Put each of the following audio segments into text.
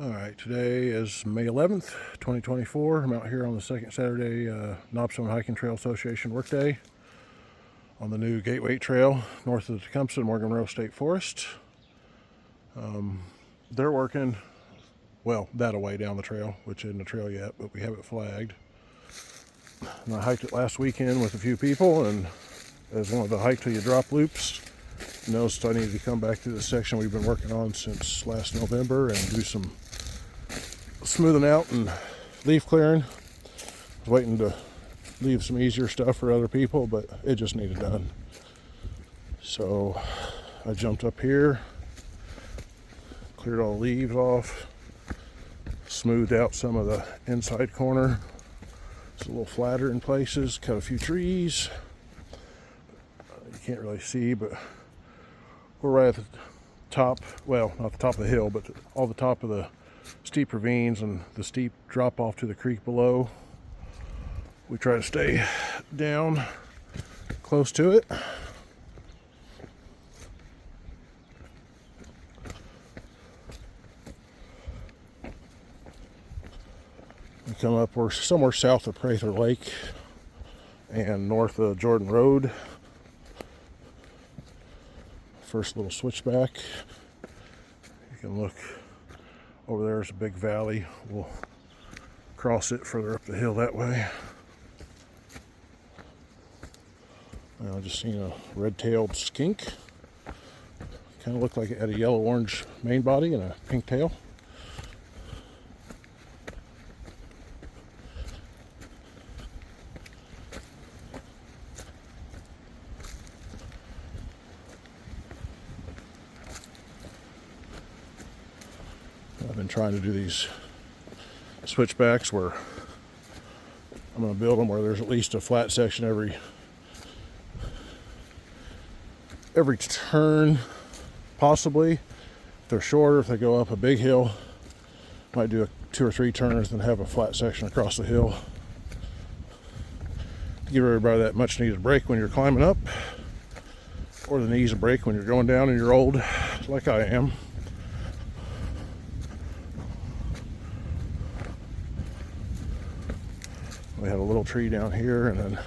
Alright, today is May 11th, 2024. I'm out here on the second Saturday Knobstone Hiking Trail Association workday on the new Gateway Trail north of the Tecumseh Morgan Monroe State Forest. They're working, well, that away down the trail, which isn't a trail yet, but we have it flagged. And I hiked it last weekend with a few people, and as one of the hike till you drop loops, noticed I needed to come back to the section we've been working on since last November and do some smoothing out and leaf clearing. I was waiting to leave some easier stuff for other people, but it just needed done. So I jumped up here, cleared all the leaves off, smoothed out some of the inside corner. It's a little flatter in places, cut a few trees. You can't really see, but we're right at the top, well, not the top of the hill, but all the top of the steep ravines and the steep drop off to the creek below. We try to stay down close to it. We come up, we're somewhere south of Prather Lake and north of Jordan Road. First little switchback. You can look over there, is a big valley. We'll cross it further up the hill that way. I just seen a red-tailed skink. Kind of looked like it had a yellow-orange main body and a pink tail. I've been trying to do these switchbacks where I'm going to build them where there's at least a flat section every turn, possibly. If they're shorter, if they go up a big hill, might do 2 or 3 turns and have a flat section across the hill. Give everybody that much needed break when you're climbing up, or the knees a break when you're going down and you're old, like I am. We had a little tree down here, and then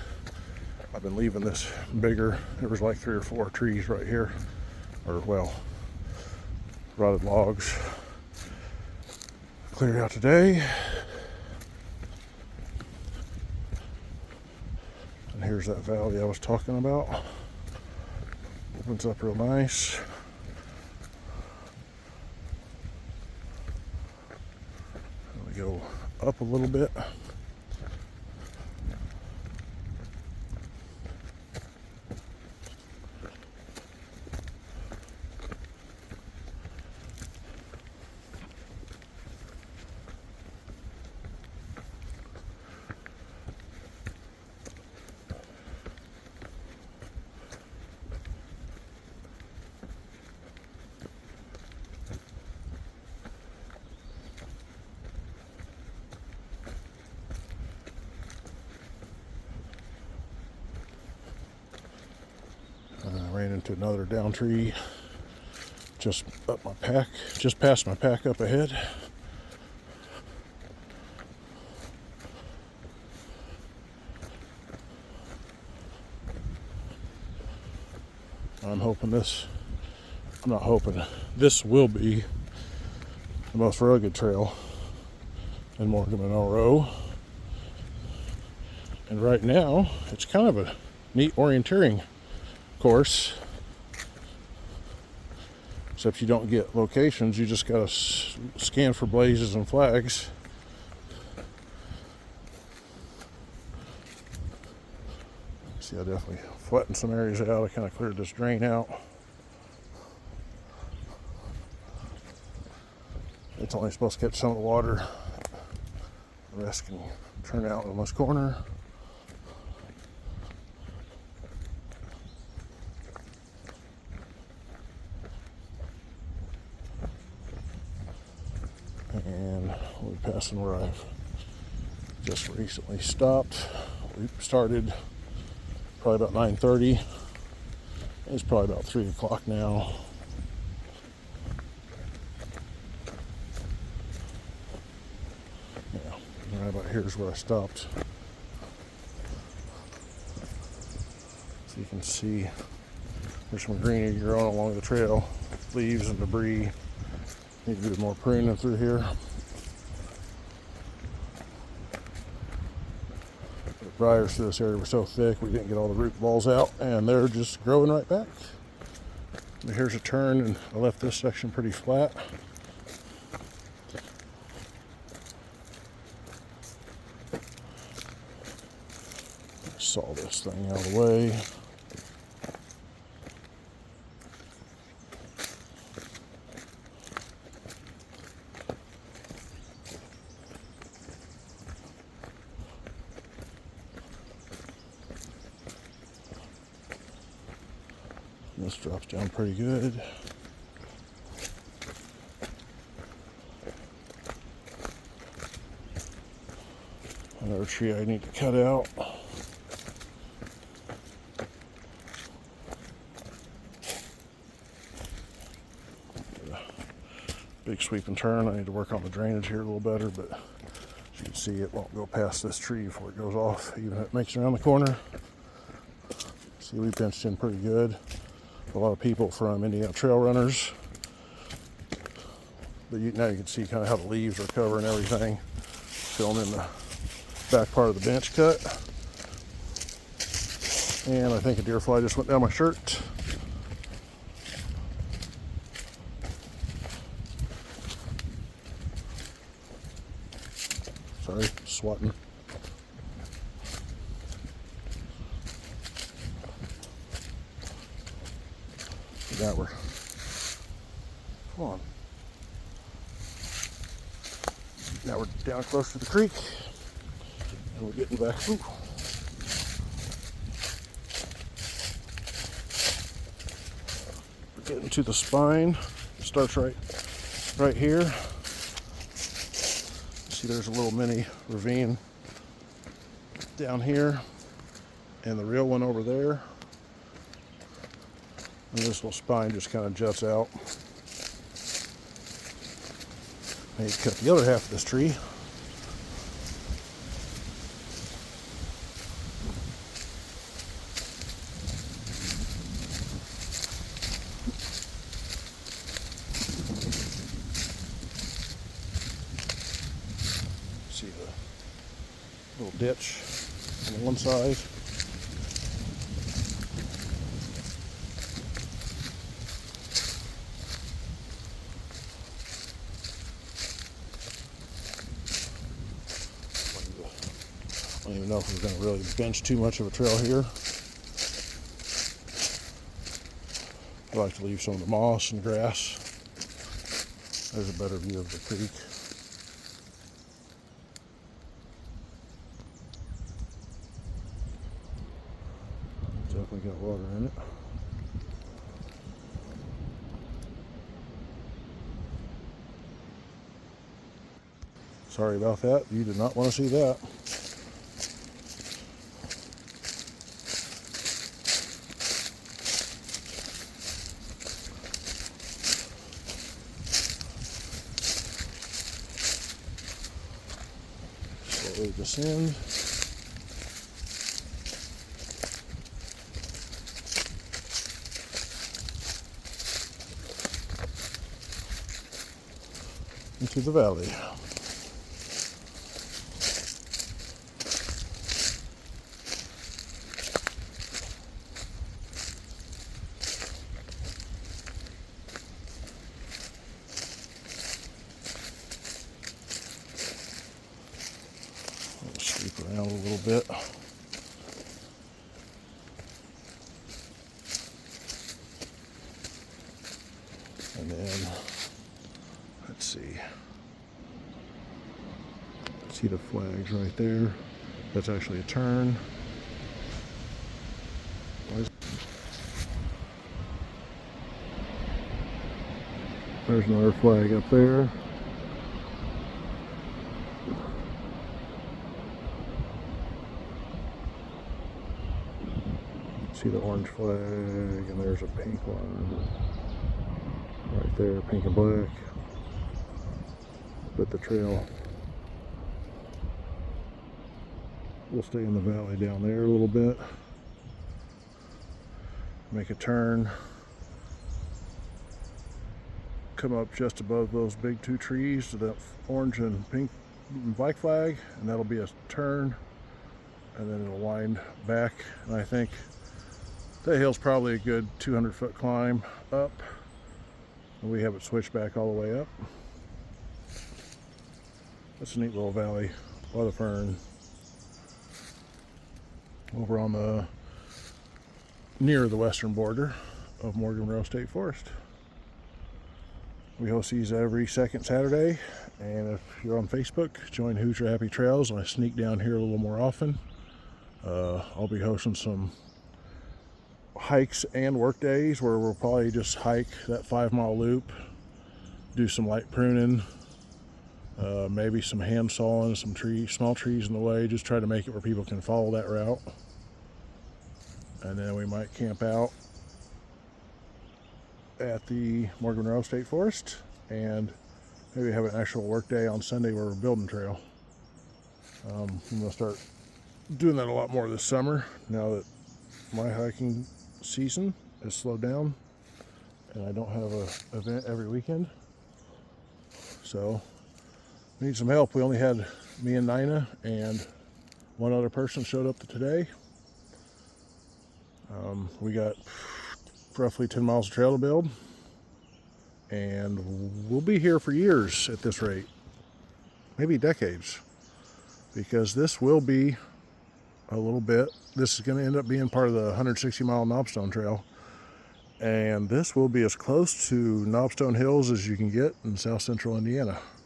I've been leaving this bigger. There was like 3 or 4 trees right here, or well, rotted logs. Cleared out today. And here's that valley I was talking about. Opens up real nice. We go up a little bit. Ran into another down tree just past my pack up ahead. I'm not hoping, this will be the most rugged trail in Morgan Monroe. And right now, it's kind of a neat orienteering course, except you don't get locations. You just gotta scan for blazes and flags. See, I definitely flattened some areas out. I kind of cleared this drain out. It's only supposed to catch some of the water. The rest can turn out in this corner. And we're passing where I've just recently stopped. We started probably about 9:30. It's probably about 3 o'clock now. Right about here's where I stopped. So you can see there's some greenery growing along the trail, leaves and debris. Need to do more pruning through here. The briars through this area were so thick we didn't get all the root balls out, and they're just growing right back. But here's a turn, and I left this section pretty flat. Saw this thing out of the way. This drops down pretty good. Another tree I need to cut out. Big sweep and turn. I need to work on the drainage here a little better, but as you can see, it won't go past this tree before it goes off, even if it makes it around the corner. See, we pinched in pretty good. A lot of people from Indiana trail runners. But now you can see kind of how the leaves are covering everything. Filling in the back part of the bench cut. And I think a deer fly just went down my shirt. Sorry, swatting. Now we're, come on. Now we're down close to the creek, and we're getting back. Ooh. We're getting to the spine. It starts right here. See, there's a little mini ravine down here, and the real one over there. And this little spine just kind of juts out. I need to cut the other half of this tree. See the little ditch on the one side. I don't even know if we're going to really bench too much of a trail here. I like to leave some of the moss and grass. There's a better view of the creek. Definitely got water in it. Sorry about that. You did not want to see that. Slowly descend. Into the valley. Sweep around a little bit. And then, let's see. See the flags right there? That's actually a turn. There's another flag up there. See the orange flag, and there's a pink one right there, pink and black. But the trail We'll stay in the valley down there a little bit. Make a turn. Come up just above those big two trees to that orange and pink bike flag, and that'll be a turn, and then it'll wind back. And I think that hill's probably a good 200-foot climb up, and we have it switched back all the way up. That's a neat little valley. A lot of fern. Over on the near the western border of Morgan Row State Forest. We host these every second Saturday, and if you're on Facebook, join Hoosier Happy Trails, and I sneak down here a little more often. I'll be hosting some hikes and work days where we'll probably just hike that 5-mile loop, do some light pruning, maybe some hand sawing some small trees in the way, just try to make it where people can follow that route. And then we might camp out at the Morgan Row State Forest, and maybe have an actual work day on Sunday where we're building trail. I'm going to start doing that a lot more this summer now that my hiking season is slowed down and I don't have an event every weekend. So we need some help. We only had me and Nina, and one other person showed up today. We got roughly 10 miles of trail to build, and we'll be here for years at this rate, maybe decades, because this will be this is going to end up being part of the 160-mile Knobstone Trail, and this will be as close to Knobstone Hills as you can get in south central Indiana.